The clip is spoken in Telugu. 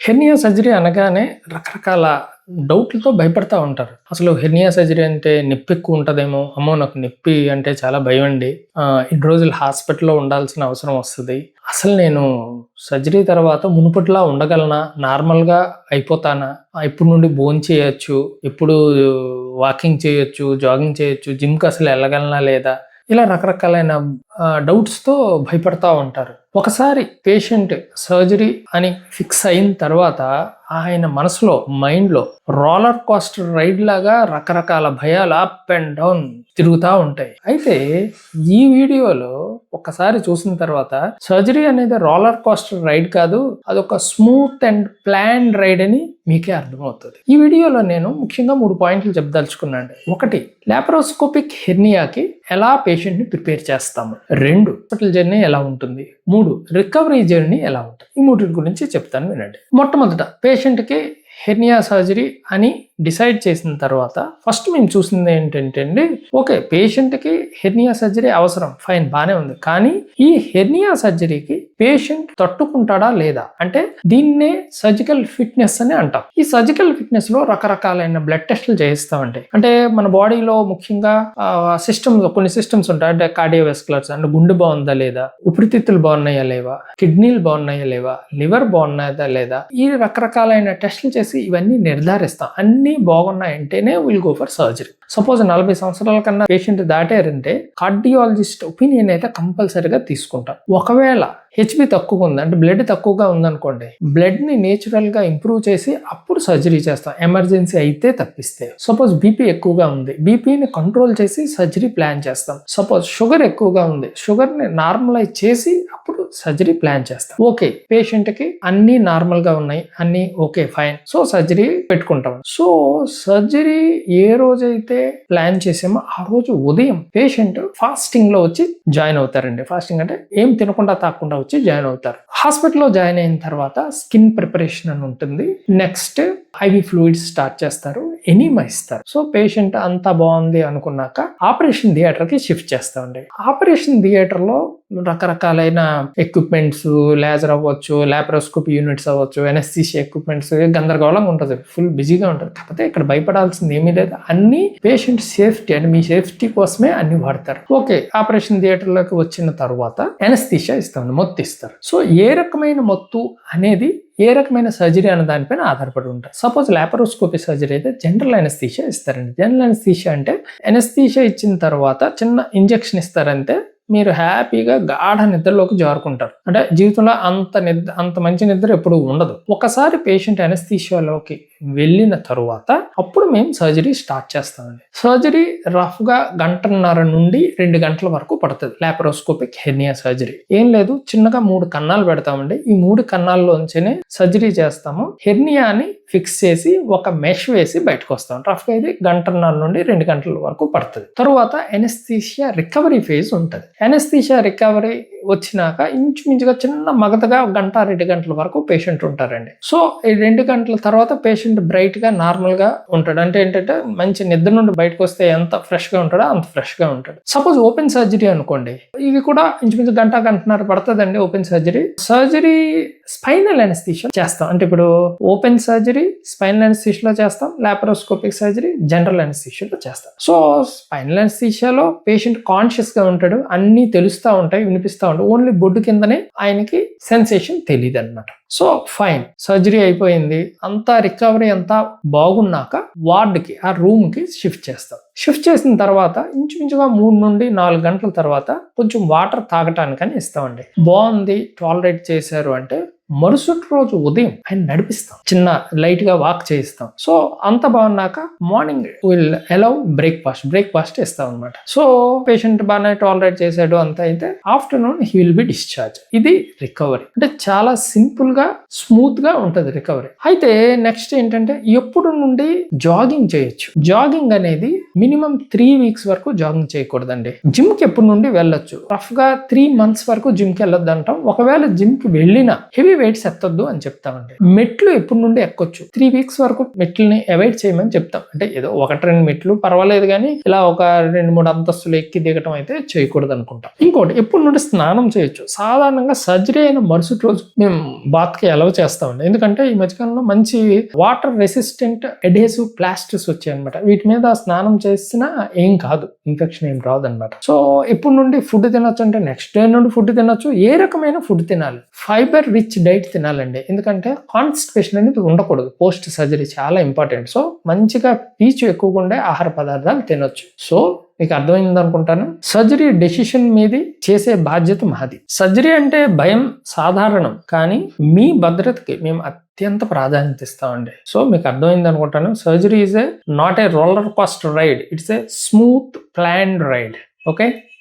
హెర్నియా సర్జరీ అనగానే రకరకాల డౌట్లతో భయపడతా ఉంటారు. అసలు హెర్నియా సర్జరీ అంటే నొప్పి ఎక్కువ ఉంటదేమో, అమ్మో నాకు నొప్పి అంటే చాలా భయం అండి, ఇన్ని రోజులు హాస్పిటల్లో ఉండాల్సిన అవసరం వస్తుంది, అసలు నేను సర్జరీ తర్వాత మునుపటిలా ఉండగలనా, నార్మల్గా అయిపోతానా, ఇప్పుడు నుండి భోంచేయచ్చు, ఎప్పుడు వాకింగ్ చేయొచ్చు, జాగింగ్ చేయొచ్చు, జిమ్కి అసలు వెళ్ళగలనా లేదా, ఇలా రకరకాలైన డౌట్స్తో భయపడతా ఉంటారు. ఒకసారి పేషెంట్ సర్జరీ అని ఫిక్స్ అయిన తర్వాత ఆయన మనసులో, మైండ్లో రోలర్ కోస్టర్ రైడ్ లాగా రకరకాల భయాలు అప్ అండ్ డౌన్ తిరుగుతూ ఉంటాయి. అయితే ఈ వీడియోలో ఒక్కసారి చూసిన తర్వాత సర్జరీ అనేది రోలర్ కోస్టర్ రైడ్ కాదు, అదొక స్మూత్ అండ్ ప్లాన్ రైడ్ అని మీకే అర్థమవుతుంది. ఈ వీడియోలో నేను ముఖ్యంగా 3 పాయింట్లు చెప్పదలుచుకున్నాను. 1, లాప్రోస్కోపిక్ హెర్నియాకి ఎలా పేషెంట్ని ప్రిపేర్ చేస్తాము. 2, హాస్పిటల్ జర్నీ ఎలా ఉంటుంది. 3, రికవరీ జర్నీ ఎలా ఉంటుంది. ఈ 3 గురించి చెప్తాను, వినండి. మొట్టమొదట పేషెంట్కి హెర్నియా సర్జరీ అని డిసైడ్ చేసిన తర్వాత ఫస్ట్ మేము చూసింది ఏంటంటే అండి, ఓకే పేషెంట్కి హెర్నియా సర్జరీ అవసరం, ఫైన్, బాగానే ఉంది. కానీ ఈ హెర్నియా సర్జరీకి పేషెంట్ తట్టుకుంటాడా లేదా, అంటే దీన్నే సర్జికల్ ఫిట్నెస్ అని అంటాం. ఈ సర్జికల్ ఫిట్నెస్ లో రకరకాలైన బ్లడ్ టెస్టులు చేయిస్తామండి. అంటే మన బాడీలో ముఖ్యంగా కొన్ని సిస్టమ్స్ ఉంటాయి. అంటే కార్డియోవాస్కులర్స్, అంటే గుండె బాగుందా లేదా, ఊపిరితిత్తులు బాగున్నాయా లేవా, కిడ్నీలు బాగున్నాయా లేవా, లివర్ బాగున్నాయా లేదా, ఈ రకరకాలైన టెస్టులు చేసి ఇవన్నీ నిర్ధారిస్తాం. అన్ని బాగున్నాయంటేనే will go for surgery. Suppose 40 సంవత్సరాల కన్నా పేషెంట్ దాటారంటే కార్డియాలజిస్ట్ ఒపీనియన్ అయితే కంపల్సరీగా తీసుకుంటాం. ఒకవేళ హెచ్బి తక్కువ ఉంది, అంటే బ్లడ్ తక్కువగా ఉందనుకోండి, బ్లడ్ ని నేచురల్ గా ఇంప్రూవ్ చేసి అప్పుడు సర్జరీ చేస్తాం, ఎమర్జెన్సీ అయితే తప్పిస్తే. సపోజ్ బీపీ ఎక్కువగా ఉంది, బీపీని కంట్రోల్ చేసి సర్జరీ ప్లాన్ చేస్తాం. సపోజ్ షుగర్ ఎక్కువగా ఉంది, షుగర్ ని నార్మలైజ్ చేసి అప్పుడు సర్జరీ ప్లాన్ చేస్తాం. ఓకే పేషెంట్ కి అన్ని నార్మల్ గా ఉన్నాయి, అన్ని ఓకే ఫైన్, సో సర్జరీ పెట్టుకుంటాం. సో సర్జరీ ఏ రోజైతే ప్లాన్ చేసామో ఆ రోజు ఉదయం పేషెంట్ ఫాస్టింగ్ లో వచ్చి జాయిన్ అవుతారండి. ఫాస్టింగ్ అంటే ఏం తినకుండా తాకుండా వచ్చి జాయిన్ అవుతారు. హాస్పిటల్లో జాయిన్ అయిన తర్వాత స్కిన్ ప్రిపరేషన్ అని ఉంటుంది. నెక్స్ట్ ఐవి ఫ్లూయిడ్స్ స్టార్ట్ చేస్తారు, ఎనీమా ఇస్తారు. సో పేషెంట్ అంతా బాగుంది అనుకున్నాక ఆపరేషన్ థియేటర్ కి షిఫ్ట్ చేస్తామండి. ఆపరేషన్ థియేటర్ లో రకరకాలైన ఎక్విప్మెంట్స్, లేజర్ అవ్వచ్చు, లాప్రోస్కోపీ యూనిట్స్ అవ్వచ్చు, ఎనస్థీషియా ఎక్విప్మెంట్స్, గందరగోళంగా ఉంటుంది, ఫుల్ బిజీగా ఉంటుంది. కాకపోతే ఇక్కడ భయపడాల్సింది ఏమీ లేదు, అన్ని patient safety and me safety కోసమే అన్ని వాడతారు. ఓకే ఆపరేషన్ థియేటర్ లోకి వచ్చిన తర్వాత ఎనస్థీషియా ఇస్తాం, మొత్తం ఇస్తారు. సో ఏ రకమైన మొత్తు అనేది ఏ రకమైన సర్జరీ అనే దానిపైన ఆధారపడి ఉంటారు. సపోజ్ లాప్రోస్కోపీ సర్జరీ అయితే జనరల్ ఎనస్థీషియా ఇస్తారండి. జనరల్ ఎనస్థీషియా అంటే ఎనస్థీషియా ఇచ్చిన తర్వాత చిన్న ఇంజెక్షన్ ఇస్తారంటే మీరు హ్యాపీగా గాఢ నిద్రలోకి జారుకుంటారు. అంటే జీవితంలో అంత మంచి నిద్ర ఎప్పుడు ఉండదు. ఒకసారి పేషెంట్ ఎనస్థీషియాలోకి వెళ్ళిన తరువాత అప్పుడు మేము సర్జరీ స్టార్ట్ చేస్తామండి. సర్జరీ రఫ్ గా 1.5 నుండి 2 గంటల వరకు పడుతుంది. లాప్రోస్కోపిక్ హెర్నియా సర్జరీ ఏం లేదు, చిన్నగా 3 కన్నాలు పెడతామండి. ఈ 3 కన్నాల్లోంచినే సర్జరీ చేస్తాము. హెర్నియాని ఫిక్స్ చేసి ఒక మెష్ వేసి బయటకు వస్తాం. రఫ్ గా ఇది 1.5 నుండి 2 గంటల వరకు పడుతుంది. తరువాత ఎనస్థీషియా రికవరీ ఫేజ్ ఉంటుంది. ఎనస్థీషియా రికవరీ వచ్చినాక ఇంచుమించుగా చిన్న మగతగా 1-2 గంటల వరకు పేషెంట్ ఉంటారండి. సో ఈ 2 గంటల తర్వాత పేషెంట్ బ్రైట్ గా నార్మల్ గా ఉంటాడు. అంటే ఏంటంటే మంచి నిద్ర నుండి బయటకు వస్తే ఎంత ఫ్రెష్ గా ఉంటాడో అంత ఫ్రెష్ గా ఉంటాడు. సపోజ్ ఓపెన్ సర్జరీ అనుకోండి, ఇది కూడా ఇంచుమించు 1-1.5 పడుతుందండి. ఓపెన్ సర్జరీ స్పైనల్ ఎనస్థీషియా చేస్తాం. అంటే ఇప్పుడు ఓపెన్ సర్జరీ స్పైనల్ ఎనస్థీషియాలో చేస్తాం, లాప్రోస్కోపిక్ సర్జరీ జనరల్ ఎనస్థీషియాలో చేస్తాం. సో స్పైనల్ ఎనస్థీషియాలో పేషెంట్ కాన్షియస్ గా ఉంటాడు, అన్ని తెలుస్తూ ఉంటాయి, వినిపిస్తూ ఉంటాయి. ఓన్లీ బొడ్డు కిందనే ఆయనకి సెన్సేషన్ తెలియదు అనమాట. సో ఫైన్, సర్జరీ అయిపోయింది, అంతా రికవరీ అంతా బాగున్నాక వార్డ్కి, ఆ రూమ్ కి షిఫ్ట్ చేస్తాం. షిఫ్ట్ చేసిన తర్వాత ఇంచుమించుగా 3 నుండి 4 గంటల తర్వాత కొంచెం వాటర్ తాగటానికని ఇస్తామండి. బాగుంది, టాలరేట్ చేశారు అంటే మరుసటి రోజు ఉదయం ఆయన నడిపిస్తాం, చిన్న లైట్ గా వాక్ చేయిస్తాం. సో అంత బాగున్నాక మార్నింగ్ విల్ అలౌ బ్రేక్ఫాస్ట్ ఇస్తాం అనమాట. సో పేషెంట్ బాగానే టాలరేట్ చేశాడు అంత అయితే afternoon he will be discharge. ఇది రికవరీ. అంటే చాలా సింపుల్ గా స్మూత్ గా ఉంటది రికవరీ. అయితే నెక్స్ట్ ఏంటంటే ఎప్పుడు నుండి జాగింగ్ చేయొచ్చు. జాగింగ్ అనేది మినిమం 3 వీక్స్ వరకు జాగింగ్ చేయకూడదండి. జిమ్ కి ఎప్పుడు నుండి వెళ్ళొచ్చు. రఫ్ గా 3 మంత్స్ వరకు జిమ్ కి వెళ్ళొద్దు అంటాం. ఒకవేళ జిమ్ కి వెళ్ళినా హెవీ వెయిట్స్ ఎత్తొద్దు అని చెప్తామండి. మెట్లు ఎప్పటి నుండి ఎక్కొచ్చు, 3 వీక్స్ వరకు మెట్లని అవాయిడ్ చేయమని చెప్తాం. అంటే ఏదో 1-2 మెట్లు పర్వాలేదు, కానీ ఇలా ఒక 2-3 అంతస్తులు ఎక్కి దిగటం అయితే చేయకూడదు అనుకుంటాం. ఇంకోటి, ఎప్పటి నుండి స్నానం చేయొచ్చు. సాధారణంగా సర్జరీ అయిన మరుసటి రోజు మేము బాత్కి అలౌ చేస్తామండి. ఎందుకంటే ఈ మధ్యకాలంలో మంచి వాటర్ రెసిస్టెంట్ అడ్హెసివ్ ప్లాస్టర్స్ వచ్చాయి అనమాట. వీటి మీద స్నానం చేసినా ఏం కాదు, ఇన్ఫెక్షన్ ఏం రాదు అనమాట. సో ఎప్పటి నుండి ఫుడ్ తినొచ్చు అంటే నెక్స్ట్ డే నుండి ఫుడ్ తినొచ్చు. ఏ రకమైన ఫుడ్ తినాలి? ఫైబర్ రిచ్ డైట్ తినాలండి. ఎందుకంటే కాన్స్టిపేషన్ అనేది ఉండకూడదు. పోస్ట్ సర్జరీ చాలా ఇంపార్టెంట్. సో మంచిగా పీచు ఎక్కువగా ఉండే ఆహార పదార్థాలు తినొచ్చు. సో మీకు అర్థమైంది అనుకుంటాను. సర్జరీ డెసిషన్ మీది, చేసే బాధ్యత మాది. సర్జరీ అంటే భయం సాధారణం, కానీ మీ భద్రతకి మేము అత్యంత ప్రాధాన్యత ఇస్తామండి. సో మీకు అర్థమైంది అనుకుంటాను. Surgery is not a roller coaster ride, it's a smooth planned ride. Okay.